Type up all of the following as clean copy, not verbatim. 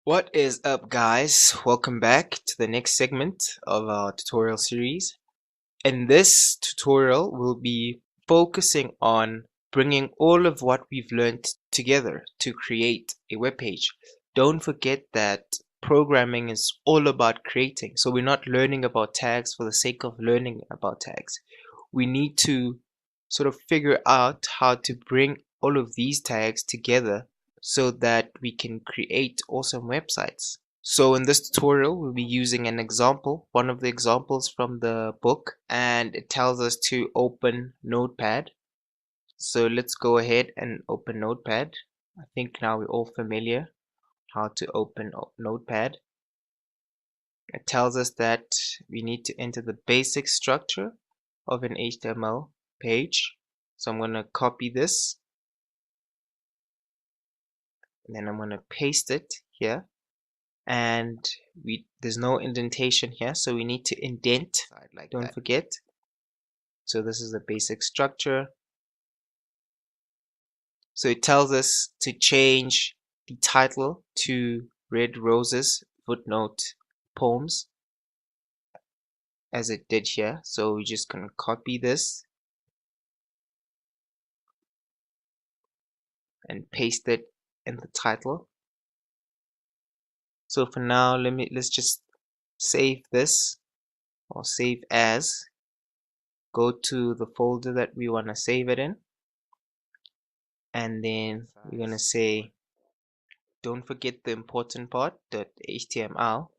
What is up, guys? Welcome back to the next segment of our tutorial series. In this tutorial, we'll be focusing on bringing all of what we've learned together to create a web page. Don't forget that programming is all about creating. So we're not learning about tags for the sake of learning about tags. We need to sort of figure out how to bring all of these tags together so that we can create awesome websites. So in this tutorial, we'll be using an example, one of the examples from the book, and it tells us to open Notepad. So let's go ahead and open Notepad. I think now we're all familiar how to open Notepad. It tells us that we need to enter the basic structure of an HTML page. So I'm going to copy this, and then I'm going to paste it here. And there's no indentation here, so we need to indent, like don't forget. So this is the basic structure. So it tells us to change the title to Red Roses Footnote Poems, as it did here. So we're just going to copy this and paste it in the title. So for now, let's just save this, or save as. Go to the folder that we want to save it in, and then we're going to say, don't forget the important part, .html.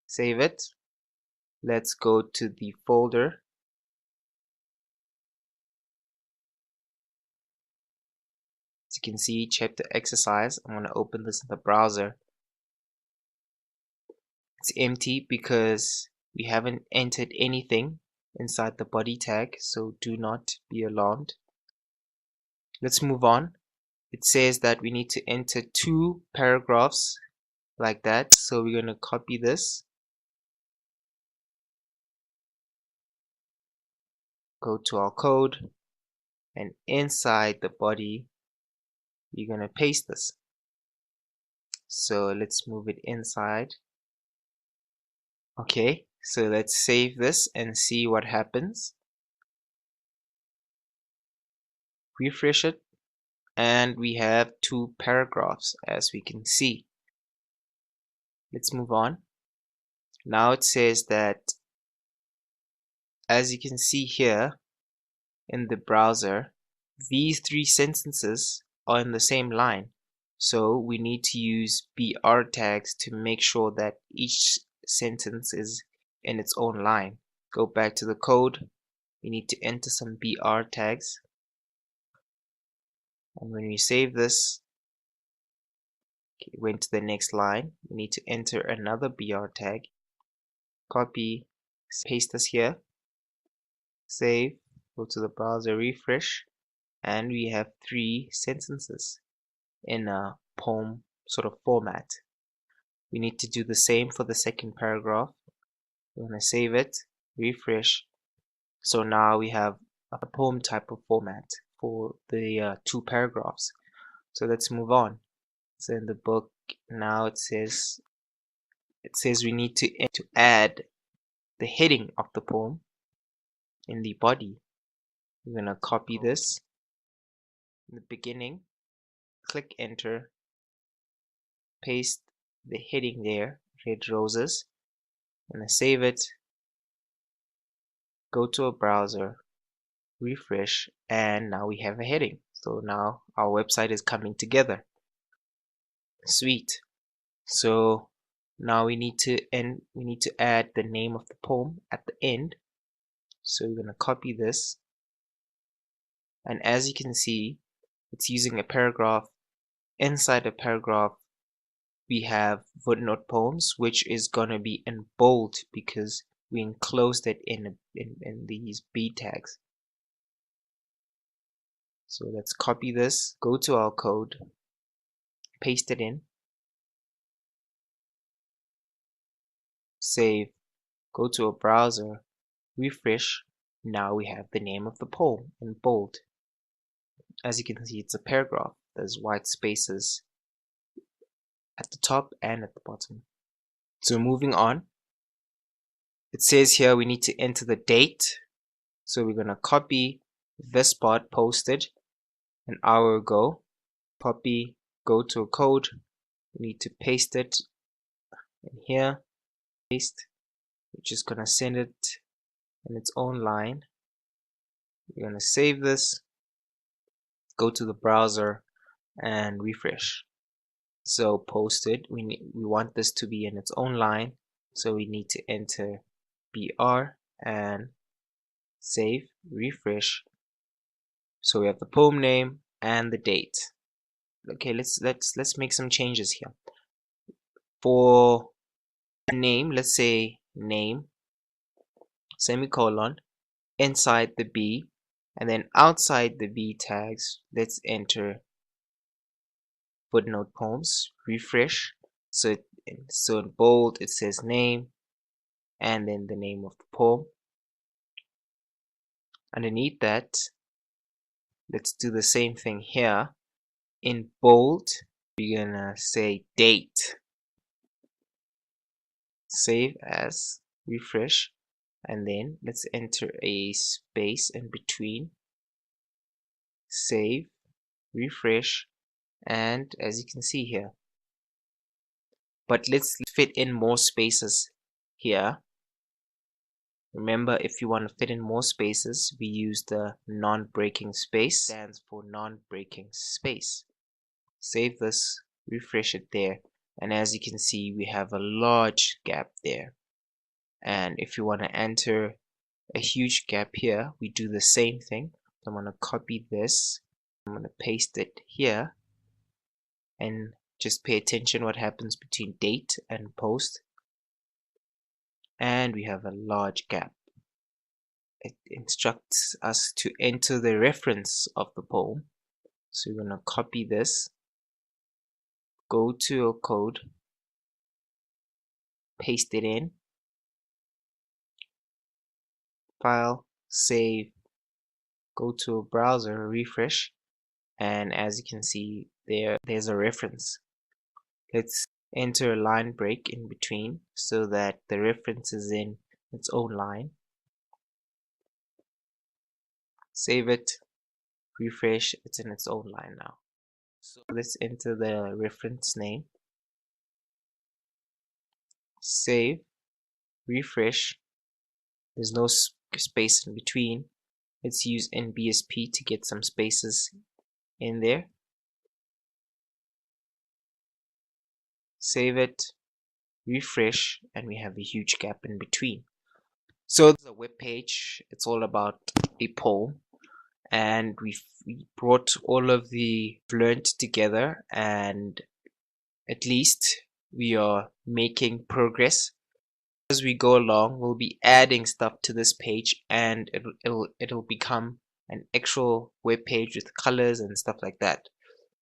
Save it. Let's go to the folder. As you can see, chapter exercise. I'm going to open this in the browser. It's empty because we haven't entered anything inside the body tag, so do not be alarmed. Let's move on. It says that we need to enter 2 paragraphs like that, so we're going to copy this, go to our code, and inside the body we're going to paste this. So let's move it inside. Okay, so let's save this and see what happens. Refresh it, and we have 2 paragraphs, as we can see. Let's move on. Now it says that, as you can see here in the browser, these 3 sentences are in the same line. So we need to use BR tags to make sure that each sentence is in its own line. Go back to the code. We need to enter some BR tags. And when we save this, went to the next line, we need to enter another BR tag. Copy, paste this here. Save, go to the browser, refresh, and we have 3 sentences in a poem sort of format. We need to do the same for the second paragraph. We're going to save it, refresh. So now we have a poem type of format for the 2 paragraphs. So let's move on. So in the book now it says we need to add the heading of the poem in the body. We're going to copy this in the beginning, click enter, paste the heading there, Red Roses. I'm going to save it, go to a browser, refresh, and now we have a heading. So now our website is coming together. Sweet. So now we need to add the name of the poem at the end. So we're going to copy this, and as you can see, it's using a paragraph. Inside a paragraph we have Vootnote poems, which is going to be in bold because we enclosed it in these B tags. So let's copy this, go to our code, paste it in, save, go to a browser, refresh. Now we have the name of the poem in bold. As you can see, it's a paragraph. There's white spaces at the top and at the bottom. So moving on, it says here we need to enter the date. So we're going to copy this part posted an hour ago, copy, go to a code, we need to paste it in here, paste, we're just going to send it in its own line. We're going to save this, go to the browser and refresh. So posted, we want this to be in its own line, so we need to enter BR and save, refresh. So we have the poem name and the date. Okay, let's make some changes here. For name, let's say name, semicolon, inside the B, and then outside the B tags, let's enter Vootnote poems, refresh. So in bold it says name and then the name of the poem. Underneath that, let's do the same thing here. In bold, we're gonna say date. Save as, refresh, and then let's enter a space in between. Save, refresh, and as you can see here. But let's fit in more spaces here. Remember, if you want to fit in more spaces, we use the non-breaking space. Stands for non-breaking space. Save this, refresh it there, and as you can see, we have a large gap there. And if you want to enter a huge gap here, we do the same thing. So I'm going to copy this, I'm going to paste it here, and just pay attention what happens between date and post. And we have a large gap. It instructs us to enter the reference of the poem. So we're going to copy this, go to a code, paste it in, file, save, go to a browser, refresh, and as you can see there's a reference. Let's enter a line break in between so that the reference is in its own line. Save it, refresh, it's in its own line now. So let's enter the reference name, save, refresh. There's no space in between. Let's use NBSP to get some spaces in there. Save it, refresh, and we have a huge gap in between. So this is a web page. It's all about a poem, and we brought all of the learned together, and at least we are making progress. As we go along, we'll be adding stuff to this page, and it'll become an actual web page with colors and stuff like that.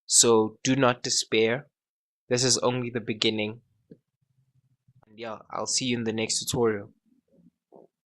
So do not despair. This is only the beginning. And yeah, I'll see you in the next tutorial.